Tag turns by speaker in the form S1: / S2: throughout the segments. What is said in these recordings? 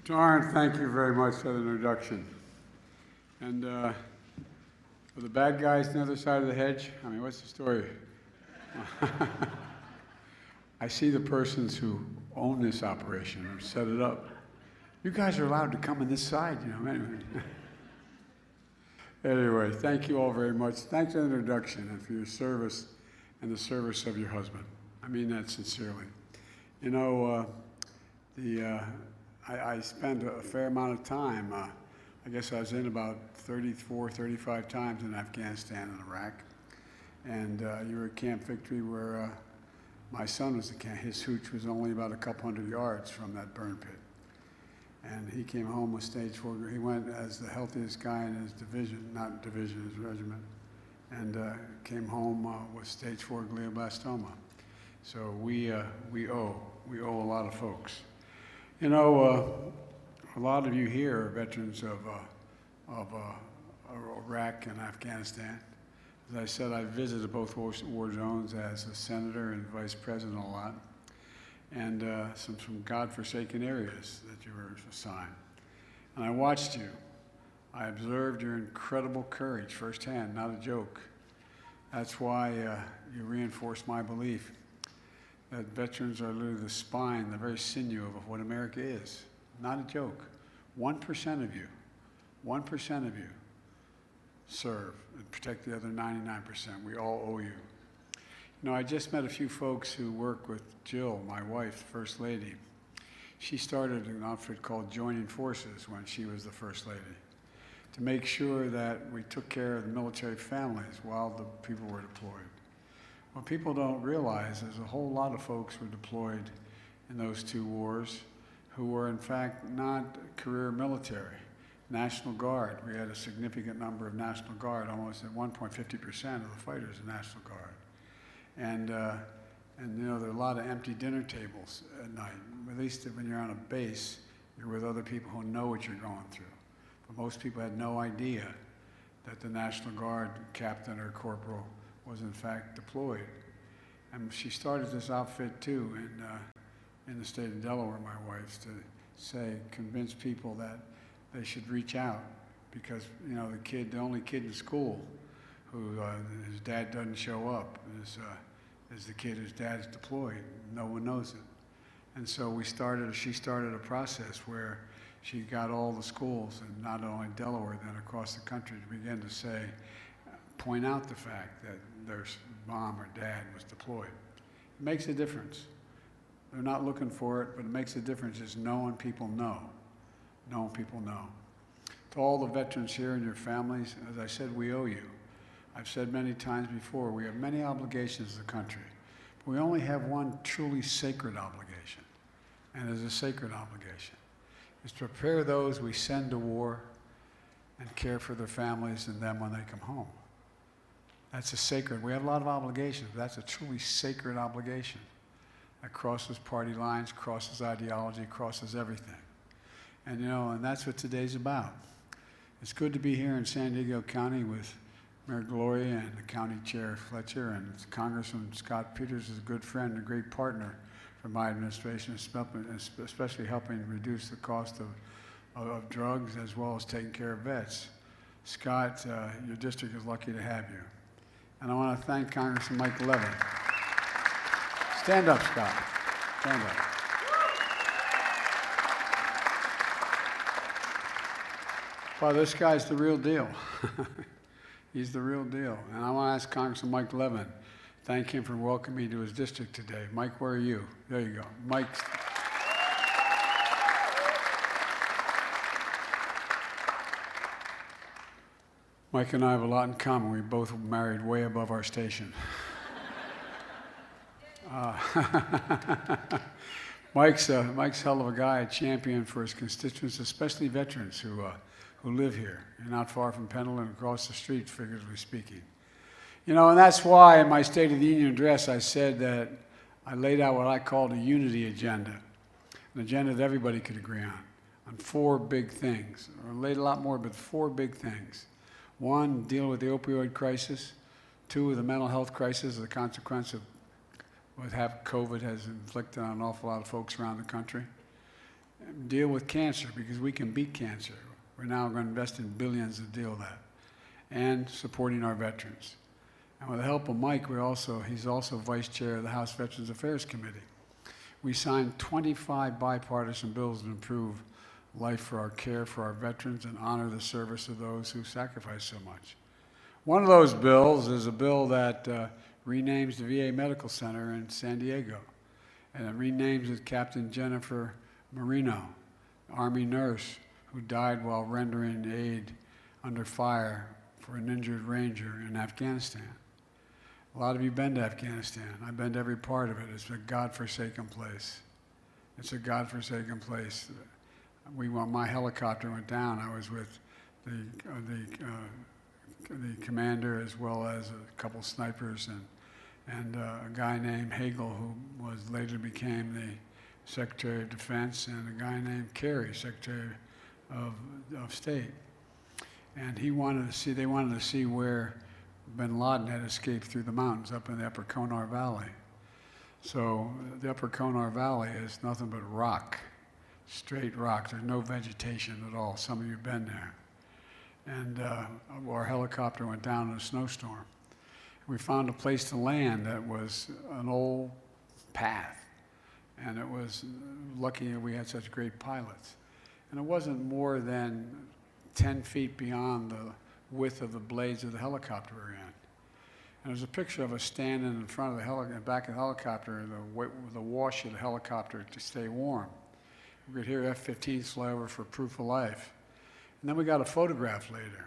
S1: Darn, thank you very much for the introduction. And for the bad guys on the other side of the hedge, I mean, what's the story? I see the persons who own this operation or set it up. You guys are allowed to come on this side, you know, anyway. Anyway, thank you all very much. Thanks for the introduction and for your service and the service of your husband. I mean that sincerely. You know, I spent a fair amount of time, I guess I was in about 34, 35 times in Afghanistan and Iraq. And you were at Camp Victory where my son was at camp. His hooch was only about a couple hundred yards from that burn pit. And he came home with stage 4. He went as the healthiest guy in his division, not division, his regiment, and came home with stage 4 glioblastoma. So we owe a lot of folks. You know, a lot of you here are veterans of Iraq and Afghanistan. As I said, I visited both war zones as a senator and vice president a lot, and some godforsaken areas that you were assigned. And I watched you. I observed your incredible courage firsthand, not a joke. That's why you reinforced my belief that veterans are literally the spine, the very sinew of what America is. Not a joke. 1% of you serve and protect the other 99%. We all owe you. You know, I just met a few folks who work with Jill, my wife, First Lady. She started an outfit called Joining Forces when she was the First Lady to make sure that we took care of the military families while the people were deployed. What people don't realize is a whole lot of folks were deployed in those 2 wars who were in fact not career military. National Guard, we had a significant number of National Guard, almost at 1.50% of the fighters in National Guard. And you know, there are a lot of empty dinner tables at night. At least when you're on a base, you're with other people who know what you're going through. But most people had no idea that the National Guard captain or corporal was in fact deployed. And she started this outfit too in the state of Delaware, my wife, to say, convince people that they should reach out because, you know, the only kid in school who his dad doesn't show up is the kid whose dad's deployed. No one knows it. And so she started a process where she got all the schools, and not only Delaware, then across the country, to begin to say, point out the fact that their mom or dad was deployed. It makes a difference. They're not looking for it, but it makes a difference is knowing people know. Knowing people know. To all the veterans here and your families, as I said, we owe you. I've said many times before, we have many obligations to the country, but we only have one truly sacred obligation, and it is a sacred obligation. It's to prepare those we send to war and care for their families and them when they come home. That's a sacred, we have a lot of obligations, but that's a truly sacred obligation that crosses party lines, crosses ideology, crosses everything. And you know, and that's what today's about. It's good to be here in San Diego County with Mayor Gloria and the County Chair Fletcher, and Congressman Scott Peters is a good friend and a great partner for my administration, especially helping reduce the cost of drugs as well as taking care of vets. Scott, your district is lucky to have you. And I want to thank Congressman Mike Levin. Stand up, Scott. Stand up. Well, this guy's the real deal. He's the real deal. And I want to ask Congressman Mike Levin, thank him for welcoming me to his district today. Mike, where are you? There you go. Mike. Mike and I have a lot in common. We both married way above our station. Mike's hell of a guy, a champion for his constituents, especially veterans who live here. You're not far from Pendleton, across the street, figuratively speaking. You know, and that's why in my State of the Union address I said that I laid out what I called a unity agenda, an agenda that everybody could agree on 4 big things. I laid a lot more, but 4 big things. 1, deal with the opioid crisis. 2, the mental health crisis, the consequence of what COVID has inflicted on an awful lot of folks around the country. deal with cancer, because we can beat cancer. We're now going to invest in billions to deal with that, and supporting our veterans. And with the help of Mike, he's also vice chair of the House Veterans Affairs Committee. We signed 25 bipartisan bills to improve life for our care for our veterans and honor the service of those who sacrificed so much. One of those bills is a bill that renames the VA Medical Center in San Diego, and it renames it Captain Jennifer Marino, Army nurse who died while rendering aid under fire for an injured Ranger in Afghanistan. A lot of you have been to Afghanistan. I've been to every part of it. It's a godforsaken place. It's a godforsaken place. When my helicopter went down, I was with the commander as well as a couple snipers and a guy named Hagel, who later became the Secretary of Defense, and a guy named Kerry, Secretary of State. And they wanted to see where bin Laden had escaped through the mountains up in the Upper Konar Valley. So the Upper Konar Valley is nothing but rock, straight rock. There's no vegetation at all. Some of you have been there. And our helicopter went down in a snowstorm. We found a place to land that was an old path. And it was lucky that we had such great pilots. And it wasn't more than 10 feet beyond the width of the blades of the helicopter we were in. And there's a picture of us standing in front of the back of the helicopter, the wash of the helicopter to stay warm. We could hear F-15s fly over for proof of life. And then we got a photograph later.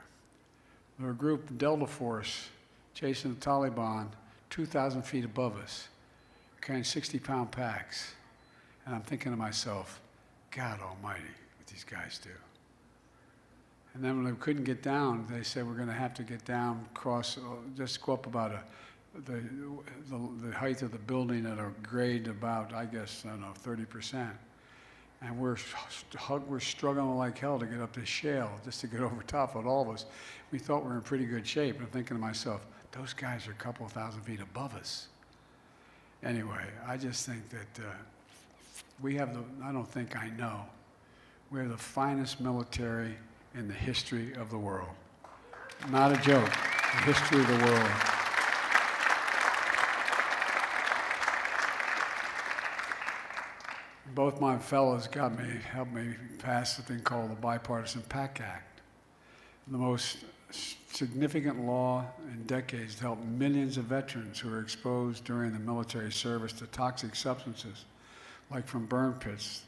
S1: There were a group, Delta Force, chasing the Taliban 2,000 feet above us, carrying 60-pound packs. And I'm thinking to myself, God almighty, what these guys do. And then when they couldn't get down, they said, we're going to have to get down, just go up about the height of the building at a grade about, I guess, I don't know, 30%. And we're struggling like hell to get up this shale, just to get over top of all of us. We thought we were in pretty good shape. And I'm thinking to myself, those guys are a couple of thousand feet above us. Anyway, I just think that I don't think I know, we have the finest military in the history of the world. Not a joke, the history of the world. Both my fellows helped me pass a thing called the Bipartisan PAC Act, the most significant law in decades to help millions of veterans who were exposed during the military service to toxic substances, like from burn pits,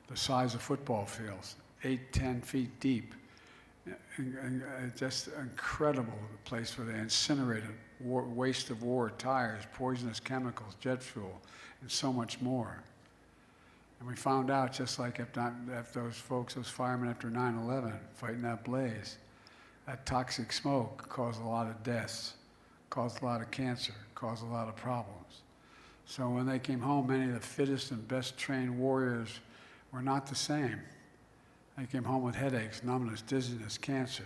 S1: the size of football fields, 8, 10 feet deep. Just an incredible place where they incinerated waste of war, tires, poisonous chemicals, jet fuel, and so much more. And we found out, just like after those firemen after 9/11, fighting that blaze, that toxic smoke caused a lot of deaths, caused a lot of cancer, caused a lot of problems. So when they came home, many of the fittest and best trained warriors were not the same. They came home with headaches, numbness, dizziness, cancer.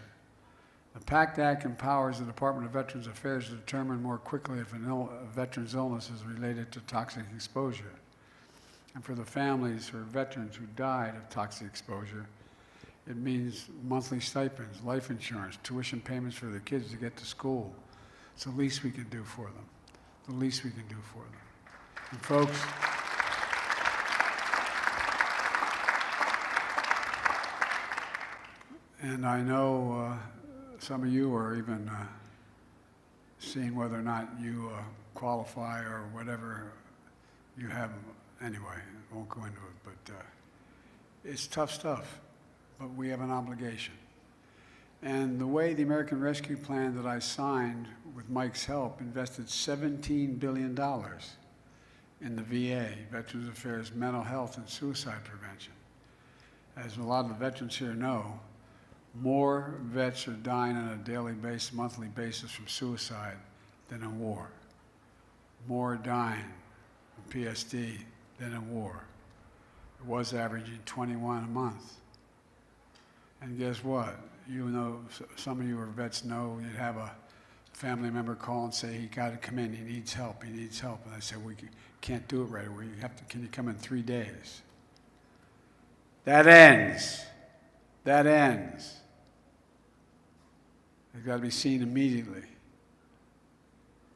S1: The PACT Act empowers the Department of Veterans Affairs to determine more quickly if a veteran's illness is related to toxic exposure. And for the families or veterans who died of toxic exposure, it means monthly stipends, life insurance, tuition payments for their kids to get to school. It's the least we can do for them. The least we can do for them. And folks, and I know some of you are even seeing whether or not you qualify or whatever you have. Anyway, I won't go into it, but it's tough stuff, but we have an obligation. And the way the American Rescue Plan that I signed with Mike's help invested $17 billion in the VA, Veterans Affairs, mental health, and suicide prevention. As a lot of the veterans here know, more vets are dying on a daily basis, monthly basis from suicide than in war. More dying from PSD than in war. It was averaging 21 a month. And guess what? You know, some of you are vets know you'd have a family member call and say, he got to come in, he needs help. And I said, we can't do it right away. Can you come in 3 days? That ends. That ends. They've got to be seen immediately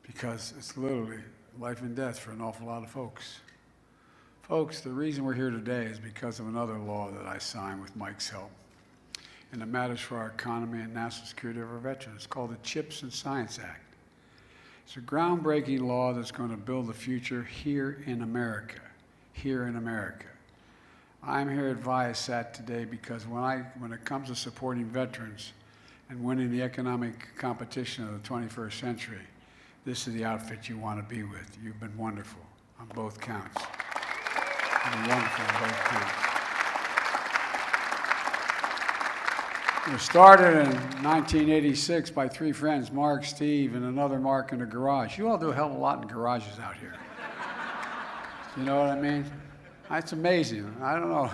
S1: because it's literally life and death for an awful lot of folks. Folks, the reason we're here today is because of another law that I signed with Mike's help, and it matters for our economy and national security of our veterans. It's called the CHIPS and Science Act. It's a groundbreaking law that's going to build the future here in America, here in America. I'm here at Viasat today because when it comes to supporting veterans and winning the economic competition of the 21st century, this is the outfit you want to be with. You've been wonderful on both counts. You've been wonderful on both counts. It was started in 1986 by three friends, Mark, Steve, and another Mark in a garage. You all do a hell of a lot in garages out here. You know what I mean? It's amazing. I don't know.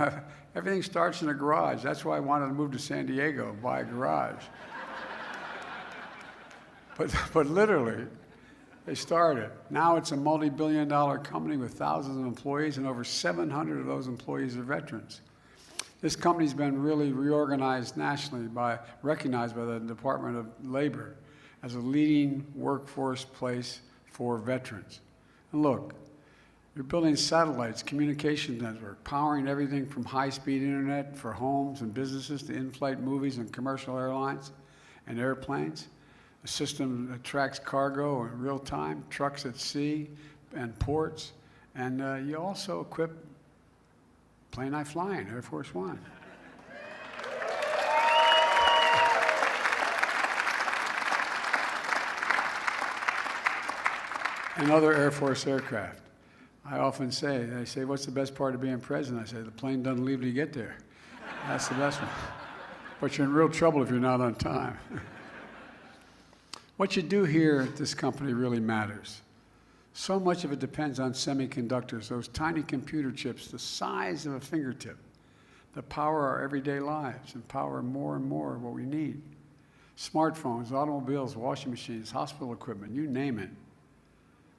S1: Everything starts in a garage. That's why I wanted to move to San Diego, buy a garage. But literally, they started. Now it's a multi-billion-dollar company with thousands of employees, and over 700 of those employees are veterans. This company's been really reorganized nationally recognized by the Department of Labor as a leading workforce place for veterans. And look, you're building satellites, communication network, powering everything from high-speed internet for homes and businesses to in-flight movies and commercial airlines and airplanes. A system that tracks cargo in real time, trucks at sea and ports, and you also equip plane I fly in, Air Force One. And other Air Force aircraft. I often say, they say, what's the best part of being president? I say, the plane doesn't leave till you get there. That's the best one. But you're in real trouble if you're not on time. What you do here at this company really matters. So much of it depends on semiconductors, those tiny computer chips the size of a fingertip that power our everyday lives and power more and more of what we need. Smartphones, automobiles, washing machines, hospital equipment, you name it.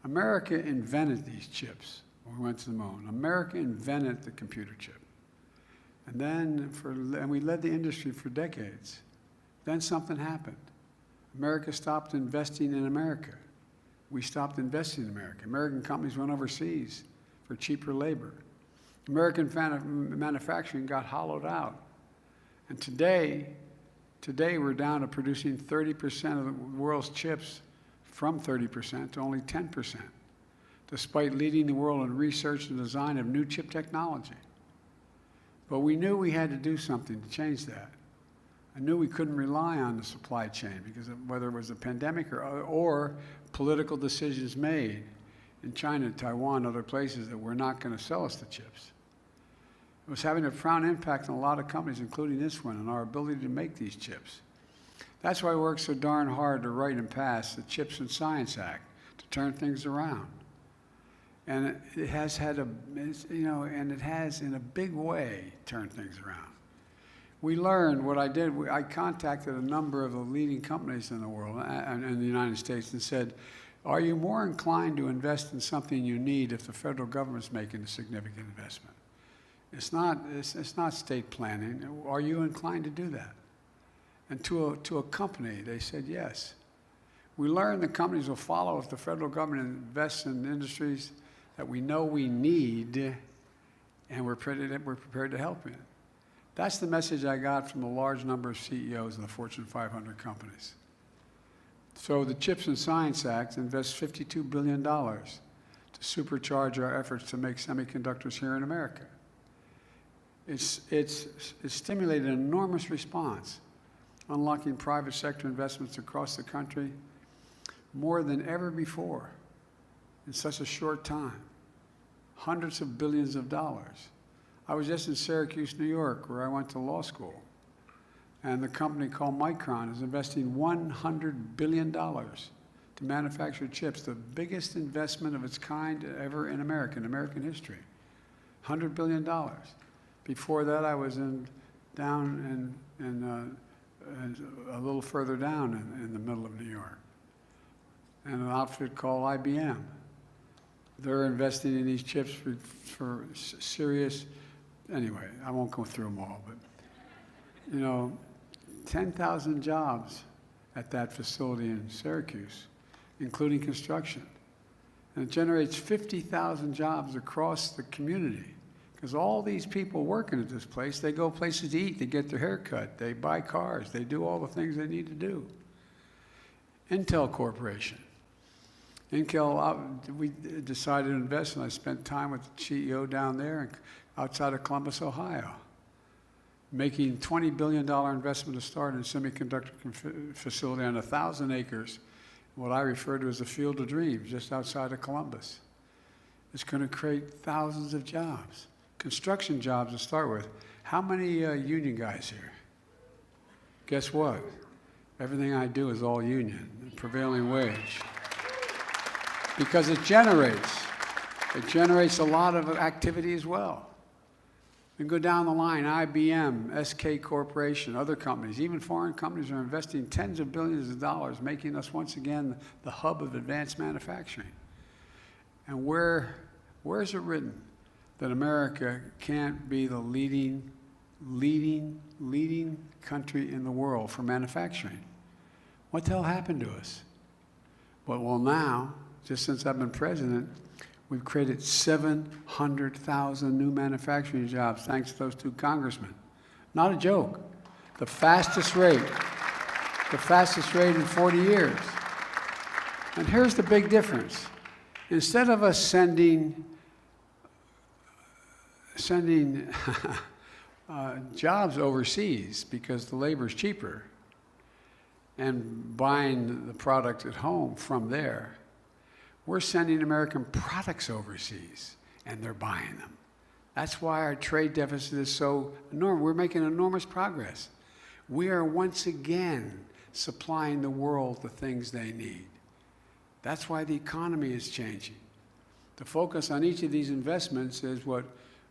S1: America invented these chips when we went to the moon. America invented the computer chip. And we led the industry for decades. Then something happened. America stopped investing in America. We stopped investing in America. American companies went overseas for cheaper labor. American manufacturing got hollowed out. And today we're down to producing 30% of the world's chips from 30% to only 10%, despite leading the world in research and design of new chip technology. But we knew we had to do something to change that. I knew we couldn't rely on the supply chain because of whether it was a pandemic or political decisions made in China, Taiwan, other places that were not going to sell us the chips. It was having a profound impact on a lot of companies, including this one, and our ability to make these chips. That's why I worked so darn hard to write and pass the CHIPS and Science Act to turn things around. And it has had and it has in a big way turned things around. We learned what I did. I contacted a number of the leading companies in the world and in the United States and said, are you more inclined to invest in something you need if the federal government's making a significant investment? It's not state planning. Are you inclined to do that? And to a company, they said yes. We learned the companies will follow if the federal government invests in industries that we know we need and we're prepared to help in. That's the message I got from a large number of CEOs in the Fortune 500 companies. So the CHIPS and Science Act invests $52 billion to supercharge our efforts to make semiconductors here in America. It's stimulated an enormous response, unlocking private sector investments across the country more than ever before in such a short time. Hundreds of billions of dollars. I was just in Syracuse, New York, where I went to law school. And the company called Micron is investing $100 billion to manufacture chips, the biggest investment of its kind ever in American history. $100 billion. Before that, I was down a little further down in the middle of New York. And an outfit called IBM. They're investing in these chips for serious anyway, I won't go through them all, but, you know, 10,000 jobs at that facility in Syracuse, including construction. And it generates 50,000 jobs across the community. Because all these people working at this place, they go places to eat, they get their hair cut, they buy cars, they do all the things they need to do. Intel Corporation. Intel, we decided to invest, and I spent time with the CEO down there outside of Columbus, Ohio, making $20 billion investment to start in a semiconductor facility on 1,000 acres, what I refer to as the Field of Dreams, just outside of Columbus. It's going to create thousands of jobs, construction jobs to start with. How many union guys here? Guess what? Everything I do is all union, prevailing wage. Because it generates a lot of activity as well. And go down the line, IBM, SK Corporation, other companies, even foreign companies are investing tens of billions of dollars, making us once again the hub of advanced manufacturing. And where is it written that America can't be the leading country in the world for manufacturing? What the hell happened to us? Well, now, just since I've been president, we've created 700,000 new manufacturing jobs thanks to those two congressmen. Not a joke. The fastest rate in 40 years. And here's the big difference. Instead of us sending jobs overseas because the labor is cheaper and buying the product at home from there, we're sending American products overseas, and they're buying them. That's why our trade deficit is so enormous. We're making enormous progress. We are once again supplying the world the things they need. That's why the economy is changing. The focus on each of these investments is what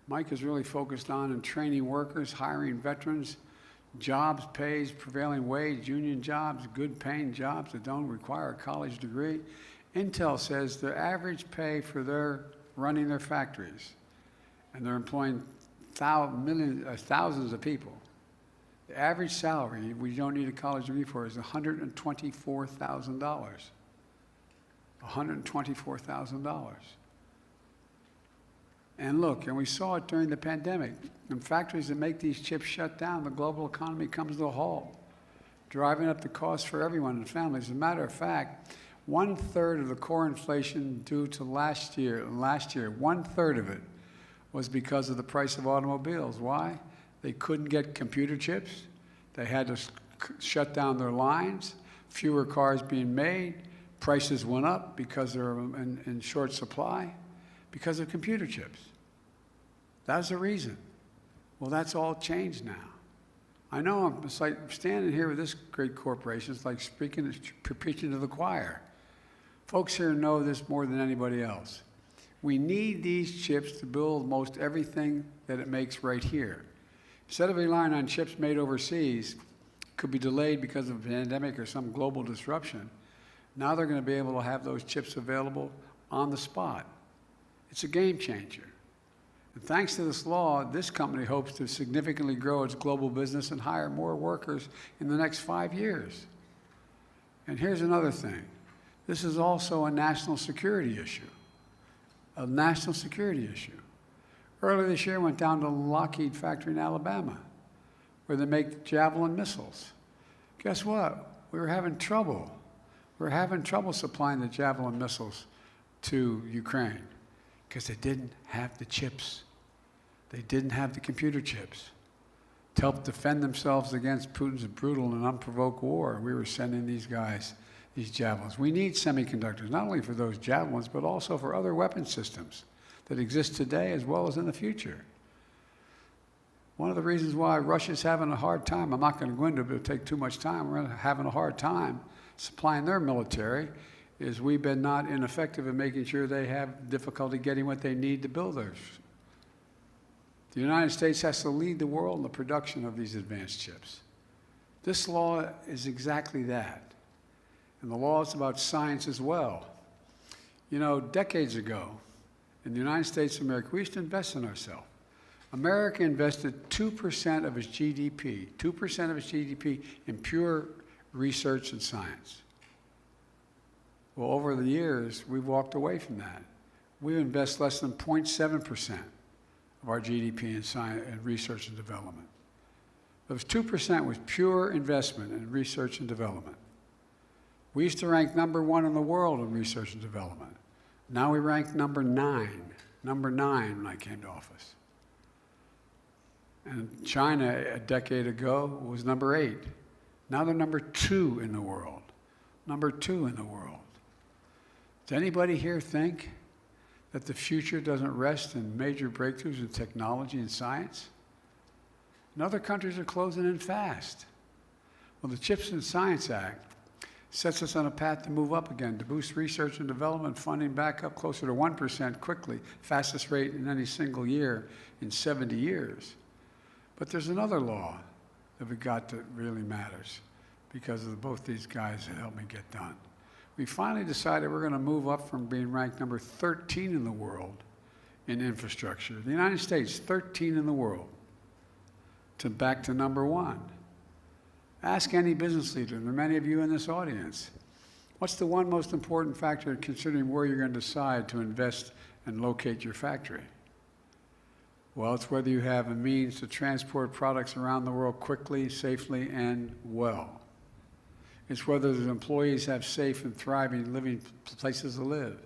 S1: Mike is really focused on in training workers, hiring veterans, jobs, pays, prevailing wage, union jobs, good paying jobs that don't require a college degree. Intel says the average pay for running their factories, and they're employing thousands of people. The average salary we don't need a college degree for is $124,000. $124,000. And look, and we saw it during the pandemic. When factories that make these chips shut down, the global economy comes to a halt, driving up the cost for everyone and families. As a matter of fact, 1/3 of the core inflation due to last year, 1/3 of it was because of the price of automobiles. Why? They couldn't get computer chips. They had to shut down their lines, fewer cars being made, prices went up because they're in short supply because of computer chips. That's the reason. Well, that's all changed now. I know it's like standing here with this great corporation, it's like preaching to the choir. Folks here know this more than anybody else. We need these chips to build most everything that it makes right here. Instead of relying on chips made overseas, could be delayed because of a pandemic or some global disruption. Now they're going to be able to have those chips available on the spot. It's a game changer. And thanks to this law, this company hopes to significantly grow its global business and hire more workers in the next 5 years. And here's another thing. This is also a national security issue. A national security issue. Earlier this year, I went down to the Lockheed factory in Alabama, where they make Javelin missiles. Guess what? We were having trouble. We were having trouble supplying the Javelin missiles to Ukraine because they didn't have the chips. They didn't have the computer chips to help defend themselves against Putin's brutal and unprovoked war. We were sending these guys these javelins. We need semiconductors, not only for those javelins, but also for other weapon systems that exist today as well as in the future. One of the reasons why Russia's having a hard time, I'm not going to go into it, but it'll take too much time, we're having a hard time supplying their military, is we've been not ineffective in making sure they have difficulty getting what they need to build theirs. The United States has to lead the world in the production of these advanced chips. This law is exactly that. And the law is about science as well. You know, decades ago, in the United States of America, we used to invest in ourselves. America invested 2% of its GDP, 2% of its GDP in pure research and science. Well, over the years, we've walked away from that. We invest less than 0.7% of our GDP in science and research and development. Those 2% was pure investment in research and development. We used to rank #1 in the world in research and development. Now we rank number 9 when I came to office. And China, a decade ago, was number 8. Now they're number 2 in the world. Number 2 in the world. Does anybody here think that the future doesn't rest in major breakthroughs in technology and science? And other countries are closing in fast. Well, the CHIPS and Science Act sets us on a path to move up again, to boost research and development funding back up closer to 1% quickly, fastest rate in any single year in 70 years. But there's another law that we got that really matters because of both these guys that helped me get done. We finally decided we're going to move up from being ranked number 13 in the world in infrastructure. The United States, 13 in the world, to back to number 1. Ask any business leader, and there are many of you in this audience, what's the one most important factor considering where you're going to decide to invest and locate your factory? Well, it's whether you have a means to transport products around the world quickly, safely, and well. It's whether the employees have safe and thriving living places to live.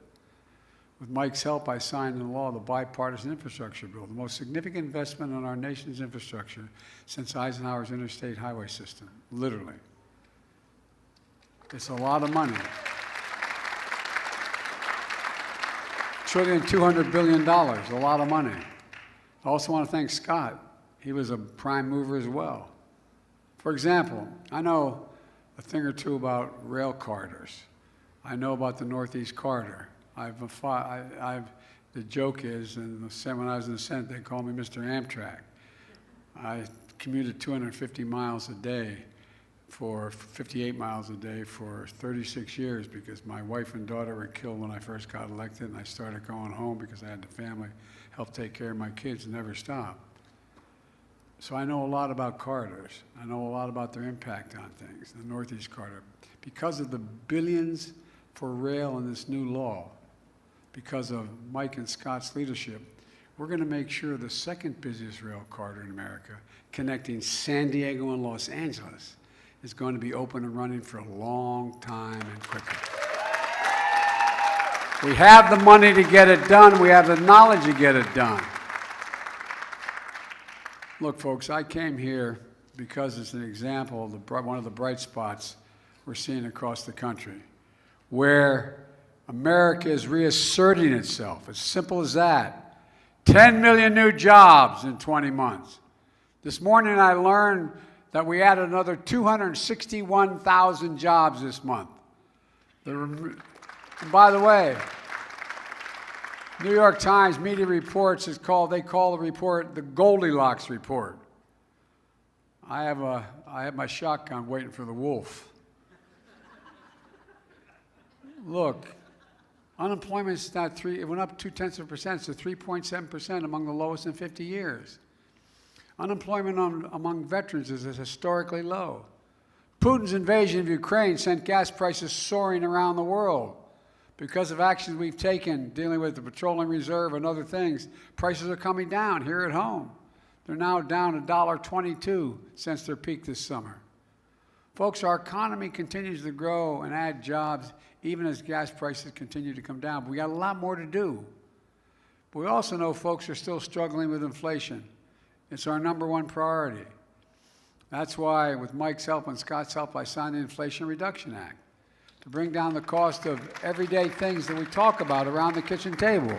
S1: With Mike's help, I signed into law the bipartisan infrastructure bill, the most significant investment in our nation's infrastructure since Eisenhower's interstate highway system, literally. It's a lot of money. $1.2 trillion, a lot of money. I also want to thank Scott. He was a prime mover as well. For example, I know a thing or two about rail corridors. I know about the Northeast Corridor. The joke is, when I was in the Senate, they called me Mr. Amtrak. I commuted 250 miles a day for 58 miles a day for 36 years because my wife and daughter were killed when I first got elected, and I started going home because I had the family help take care of my kids and never stop. So I know a lot about corridors. I know a lot about their impact on things, the Northeast Corridor. Because of the billions for rail in this new law, because of Mike and Scott's leadership, we're going to make sure the second busiest rail corridor in America, connecting San Diego and Los Angeles, is going to be open and running for a long time and quickly. We have the money to get it done. We have the knowledge to get it done. Look, folks, I came here because it's an example of one of the bright spots we're seeing across the country, where America is reasserting itself. As simple as that. 10 million new jobs in 20 months. This morning I learned that we added another 261,000 jobs this month. And by the way, New York Times media reports they call the report the Goldilocks report. I have my shotgun waiting for the wolf. Look, unemployment's not it went up 0.2% to 3.7%, among the lowest in 50 years. Unemployment among veterans is historically low. Putin's invasion of Ukraine sent gas prices soaring around the world. Because of actions we've taken dealing with the petroleum reserve and other things, prices are coming down here at home. They're now down $1.22 since their peak this summer. Folks, our economy continues to grow and add jobs even as gas prices continue to come down. But we got a lot more to do. But we also know folks are still struggling with inflation. It's our #1 priority. That's why, with Mike's help and Scott's help, I signed the Inflation Reduction Act to bring down the cost of everyday things that we talk about around the kitchen table.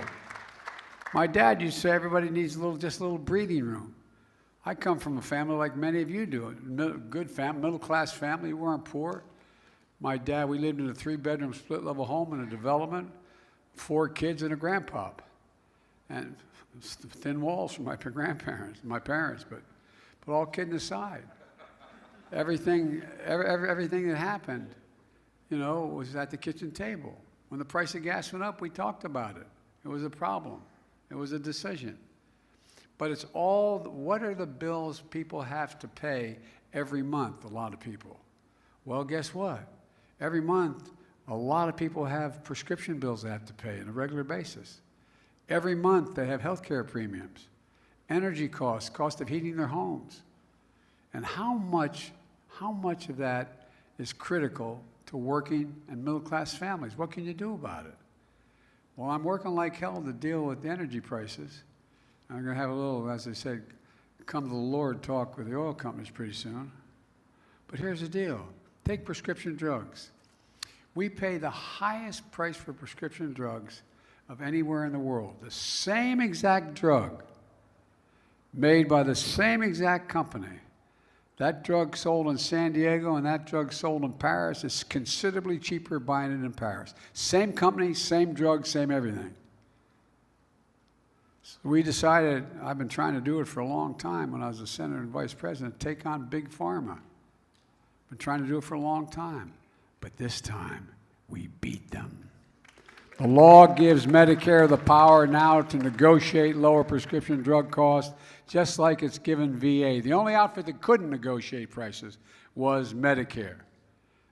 S1: My dad used to say everybody needs just a little breathing room. I come from a family like many of you do, good family, middle-class family. We weren't poor. My dad, we lived in a 3-bedroom split-level home in a development, 4 kids and a grandpa. And thin walls from my parents, but all kidding aside, everything that happened, was at the kitchen table. When the price of gas went up, we talked about it. It was a problem. It was a decision. But it's all, what are the bills people have to pay every month, a lot of people? Well, guess what? Every month, a lot of people have prescription bills they have to pay on a regular basis. Every month, they have health care premiums, energy costs, cost of heating their homes. And how much of that is critical to working and middle-class families? What can you do about it? Well, I'm working like hell to deal with the energy prices. I'm going to have a little, as I said, come to the Lord talk with the oil companies pretty soon. But here's the deal. Take prescription drugs. We pay the highest price for prescription drugs of anywhere in the world. The same exact drug made by the same exact company. That drug sold in San Diego and that drug sold in Paris is considerably cheaper buying it in Paris. Same company, same drug, same everything. So we decided, I've been trying to do it for a long time when I was a senator and vice president, take on big pharma. Been trying to do it for a long time. But this time, we beat them. The law gives Medicare the power now to negotiate lower prescription drug costs, just like it's given VA. The only outfit that couldn't negotiate prices was Medicare.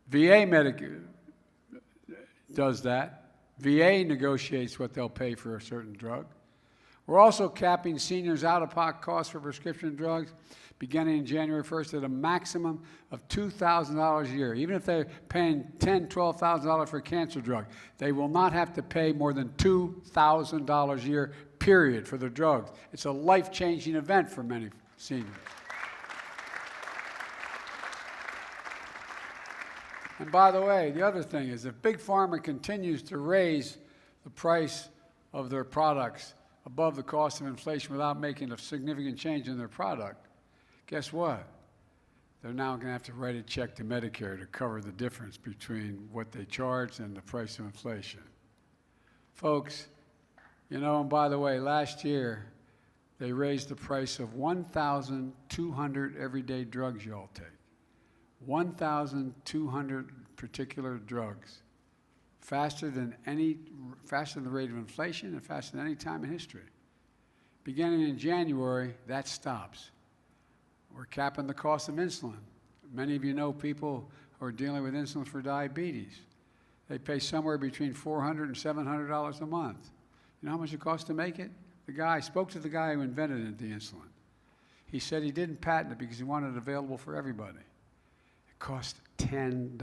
S1: VA does that. VA negotiates what they'll pay for a certain drug. We're also capping seniors' out-of-pocket costs for prescription drugs beginning January 1st at a maximum of $2,000 a year. Even if they're paying $10,000, $12,000 for a cancer drug, they will not have to pay more than $2,000 a year, period, for the drugs. It's a life-changing event for many seniors. And by the way, the other thing is if Big Pharma continues to raise the price of their products above the cost of inflation without making a significant change in their product, guess what? They're now going to have to write a check to Medicare to cover the difference between what they charge and the price of inflation. Folks, you know, and by the way, last year, they raised the price of 1,200 everyday drugs you all take. 1,200 particular drugs. Faster than the rate of inflation and faster than any time in history. Beginning in January, that stops. We're capping the cost of insulin. Many of you know people who are dealing with insulin for diabetes. They pay somewhere between $400 and $700 a month. You know how much it costs to make it? I spoke to the guy who invented the insulin. He said he didn't patent it because he wanted it available for everybody. It cost $10.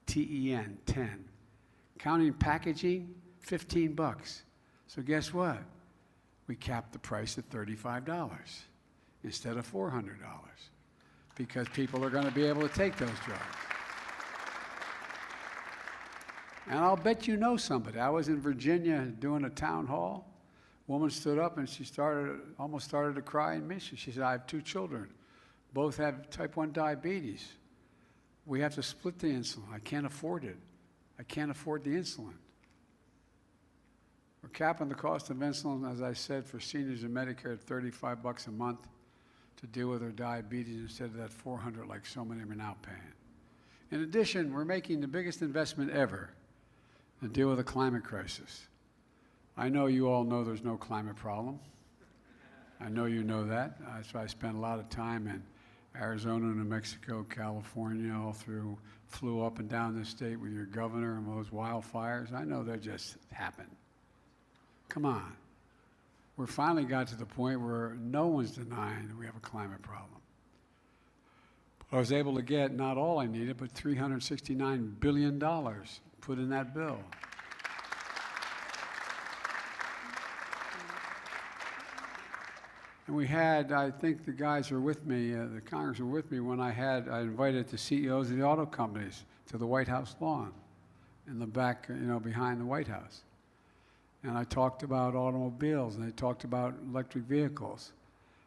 S1: T-E-N, 10. Counting packaging, $15. So guess what? We capped the price at $35 instead of $400 because people are going to be able to take those drugs. And I'll bet you know somebody. I was in Virginia doing a town hall. A woman stood up and she almost started to cry in mission. She said, I have 2 children. Both have type 1 diabetes. We have to split the insulin. I can't afford it. I can't afford the insulin. We're capping the cost of insulin, as I said, for seniors in Medicare at $35 a month to deal with their diabetes instead of that $400 like so many are now paying. In addition, we're making the biggest investment ever to deal with the climate crisis. I know you all know there's no climate problem. I know you know that. That's why I spent a lot of time in Arizona, New Mexico, California, all through, flew up and down the state with your governor and those wildfires. I know that just happened. Come on. We finally got to the point where no one's denying that we have a climate problem. But I was able to get not all I needed, but $369 billion put in that bill. And we had, I think the guys were with me, the Congress were with me when I invited the CEOs of the auto companies to the White House lawn in the back, behind the White House. And I talked about automobiles and I talked about electric vehicles.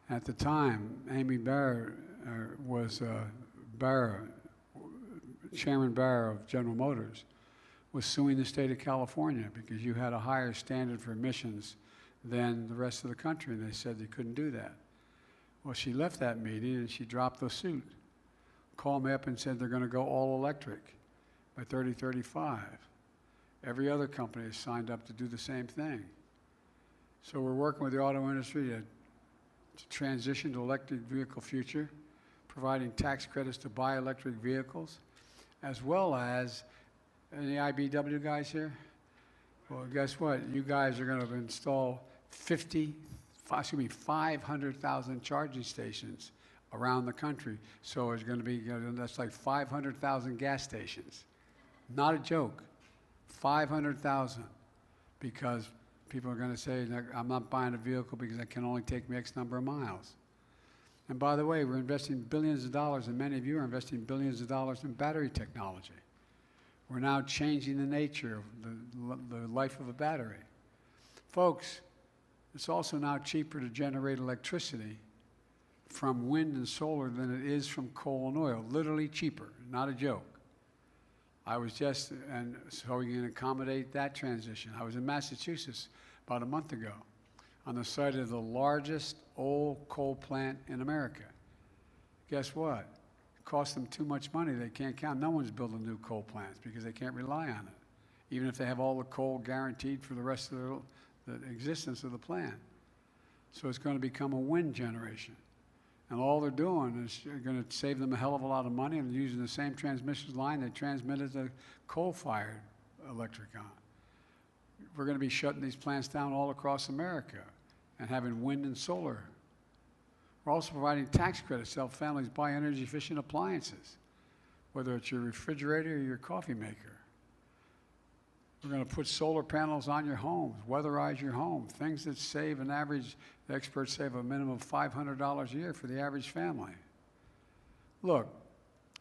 S1: At the time, Amy Barr Chairman Barr of General Motors, was suing the state of California because you had a higher standard for emissions than the rest of the country, and they said they couldn't do that. Well, she left that meeting and she dropped the suit. Called me up and said they're going to go all electric by 2035. Every other company has signed up to do the same thing. So we're working with the auto industry to to transition to electric vehicle future, providing tax credits to buy electric vehicles, as well as, any IBW guys here? Well, guess what? You guys are going to install 500,000 charging stations around the country. So it's going to be, that's like 500,000 gas stations. Not a joke. 500,000. Because people are going to say, I'm not buying a vehicle because it can only take me X number of miles. And by the way, we're investing billions of dollars, and many of you are investing billions of dollars in battery technology. We're now changing the nature of the life of a battery. Folks, it's also now cheaper to generate electricity from wind and solar than it is from coal and oil. Literally cheaper, not a joke. And so we can accommodate that transition. I was in Massachusetts about a month ago on the site of the largest old coal plant in America. Guess what? It costs them too much money. They can't count. No one's building new coal plants because they can't rely on it, even if they have all the coal guaranteed for the rest of the existence of the plant. So it's going to become a wind generation. And all they're doing is going to save them a hell of a lot of money, and using the same transmission line they transmitted the coal-fired electric on. We're going to be shutting these plants down all across America and having wind and solar. We're also providing tax credits to help families buy energy-efficient appliances, whether it's your refrigerator or your coffee maker. We're going to put solar panels on your homes, weatherize your home, things that save an average, the experts save a minimum of $500 a year for the average family. Look,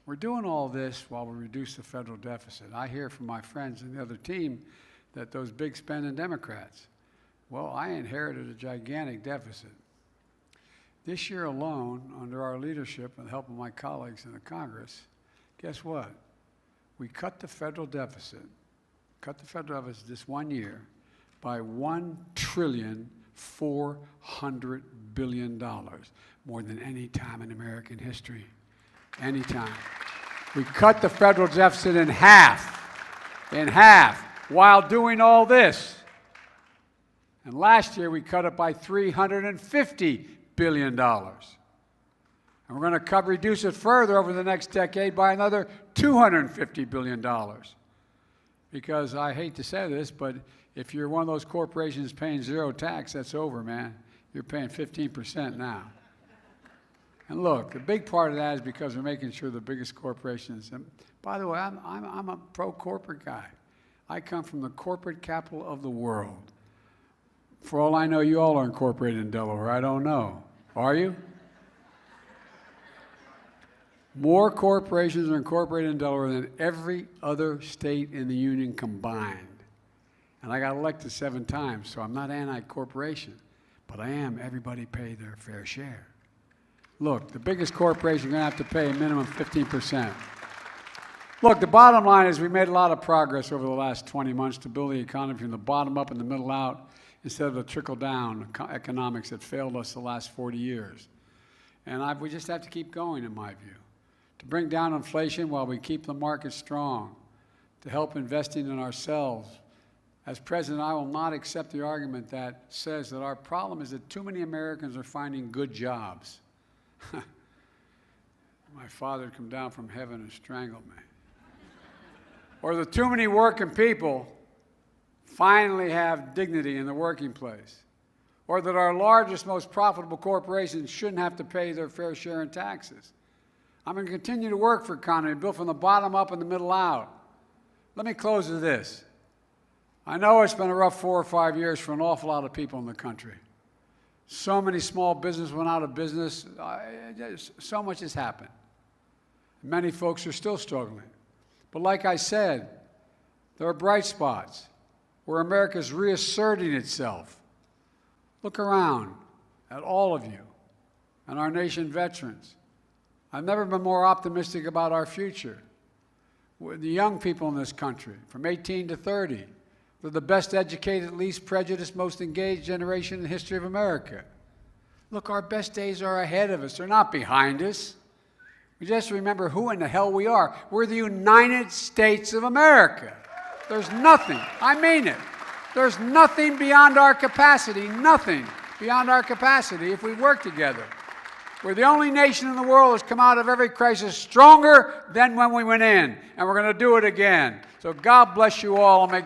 S1: we're doing all this while we reduce the federal deficit. I hear from my friends in the other team that those big spending Democrats, well, I inherited a gigantic deficit. This year alone, under our leadership and the help of my colleagues in the Congress, guess what? We cut the federal deficit this 1 year by $1.4 trillion, more than any time in American history. Any time. We cut the federal deficit in half, while doing all this. And last year we cut it by $350 billion. And we're going to reduce it further over the next decade by another $250 billion. Because I hate to say this, but if you're one of those corporations paying zero tax, that's over, man. You're paying 15% now. And look, the big part of that is because we're making sure the biggest corporations, and by the way, I'm a pro-corporate guy. I come from the corporate capital of the world. For all I know, you all are incorporated in Delaware. I don't know. Are you? More corporations are incorporated in Delaware than every other state in the union combined. And I got elected 7 times, so I'm not anti-corporation, but I am everybody pay their fair share. Look, the biggest corporation is going to have to pay a minimum 15%. Look, the bottom line is we made a lot of progress over the last 20 months to build the economy from the bottom up and the middle out instead of the trickle-down economics that failed us the last 40 years. And we just have to keep going, in my view, to bring down inflation while we keep the market strong, to help investing in ourselves. As president, I will not accept the argument that says that our problem is that too many Americans are finding good jobs. My father had come down from heaven and strangled me. Or that too many working people finally have dignity in the working place. Or that our largest, most profitable corporations shouldn't have to pay their fair share in taxes. I'm going to continue to work for economy built from the bottom up and the middle out. Let me close with this. I know it's been a rough 4 or 5 years for an awful lot of people in the country. So many small businesses went out of business. So much has happened. Many folks are still struggling. But like I said, there are bright spots where America is reasserting itself. Look around at all of you and our nation veterans. I've never been more optimistic about our future. The young people in this country, from 18 to 30, they're the best educated, least prejudiced, most engaged generation in the history of America. Look, our best days are ahead of us. They're not behind us. We just remember who in the hell we are. We're the United States of America. There's nothing, I mean it, there's nothing beyond our capacity, nothing beyond our capacity if we work together. We're the only nation in the world that's come out of every crisis stronger than when we went in, and we're going to do it again. So God bless you all and make